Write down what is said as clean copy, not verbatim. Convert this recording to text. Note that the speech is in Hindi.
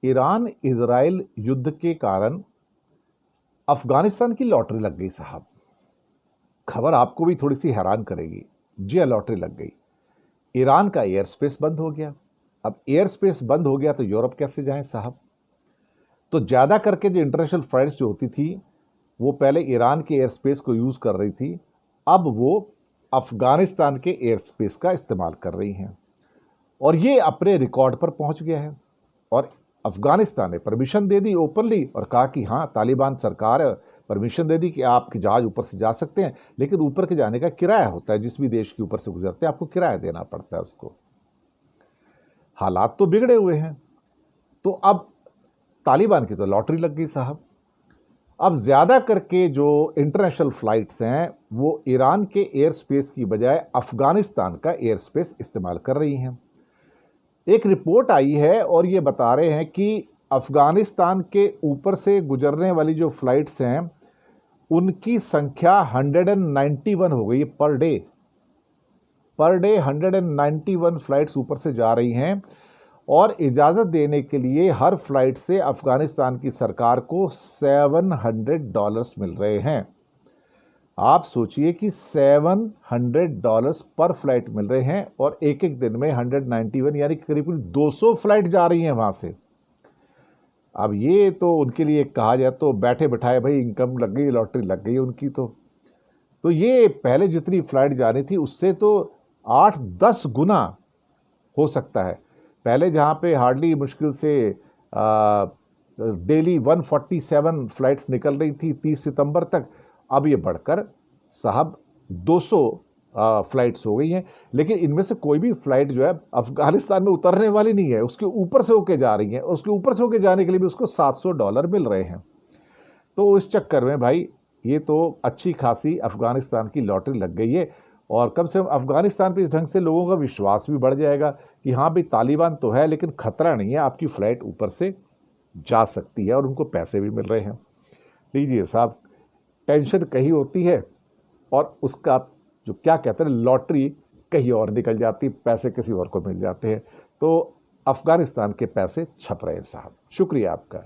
ईरान इजराइल युद्ध के कारण अफगानिस्तान की लॉटरी लग गई साहब। खबर आपको भी थोड़ी सी हैरान करेगी। जी हाँ, लॉटरी लग गई। ईरान का एयर स्पेस बंद हो गया। अब एयर स्पेस बंद हो गया तो यूरोप कैसे जाएं साहब। तो ज़्यादा करके जो इंटरनेशनल फ्लाइट्स जो होती थी वो पहले ईरान के एयर स्पेस को यूज़ कर रही थी, अब वो अफगानिस्तान के एयर स्पेस का इस्तेमाल कर रही हैं और ये अपने रिकॉर्ड पर पहुंच गया है। और अफगानिस्तान ने परमिशन दे दी ओपनली और कहा कि हाँ, तालिबान सरकार परमिशन दे दी कि आपके जहाज ऊपर से जा सकते हैं, लेकिन ऊपर के जाने का किराया होता है। जिस भी देश के ऊपर से गुजरते हैं आपको किराया देना पड़ता है उसको। हालात तो बिगड़े हुए हैं। तो अब तालिबान की तो लॉटरी लग गई साहब। अब ज्यादा करके जो इंटरनेशनल फ्लाइट्स हैं वो ईरान के एयर स्पेस की बजाय अफगानिस्तान का एयर स्पेस इस्तेमाल कर रही हैं। एक रिपोर्ट आई है और ये बता रहे हैं कि अफगानिस्तान के ऊपर से गुजरने वाली जो फ्लाइट्स हैं उनकी संख्या 191 हो गई per day. Per day 191 flights ऊपर से जा रही हैं और इजाज़त देने के लिए हर फ्लाइट से अफगानिस्तान की सरकार को $700 मिल रहे हैं। आप सोचिए कि $700 पर फ्लाइट मिल रहे हैं और एक एक दिन में 191 यानी करीब 200 फ्लाइट जा रही हैं वहां से। अब ये तो उनके लिए कहा जाए तो बैठे बिठाए भाई इनकम लग गई, लॉटरी लग गई उनकी। तो ये पहले जितनी फ्लाइट जा रही थी उससे तो 8-10 गुना हो सकता है। पहले जहाँ पे हार्डली मुश्किल से डेली 147 फ्लाइट्स निकल रही थी 30 सितंबर तक, अब ये बढ़कर साहब 200 फ्लाइट्स हो गई हैं। लेकिन इनमें से कोई भी फ्लाइट जो है अफगानिस्तान में उतरने वाली नहीं है, उसके ऊपर से होके जा रही है। उसके ऊपर से होके जाने के लिए भी उसको $700 मिल रहे हैं। तो इस चक्कर में भाई ये तो अच्छी खासी अफगानिस्तान की लॉटरी लग गई है और कम से कम अफगानिस्तान पे इस ढंग से लोगों का विश्वास भी बढ़ जाएगा कि हाँ भाई, तालिबान तो है लेकिन खतरा नहीं है, आपकी फ्लाइट ऊपर से जा सकती है और उनको पैसे भी मिल रहे हैं। लीजिए साहब, टेंशन कहीं होती है और उसका जो क्या कहते हैं लॉटरी कहीं और निकल जाती, पैसे किसी और को मिल जाते हैं। तो अफगानिस्तान के पैसे छप रहे हैं साहब। शुक्रिया आपका।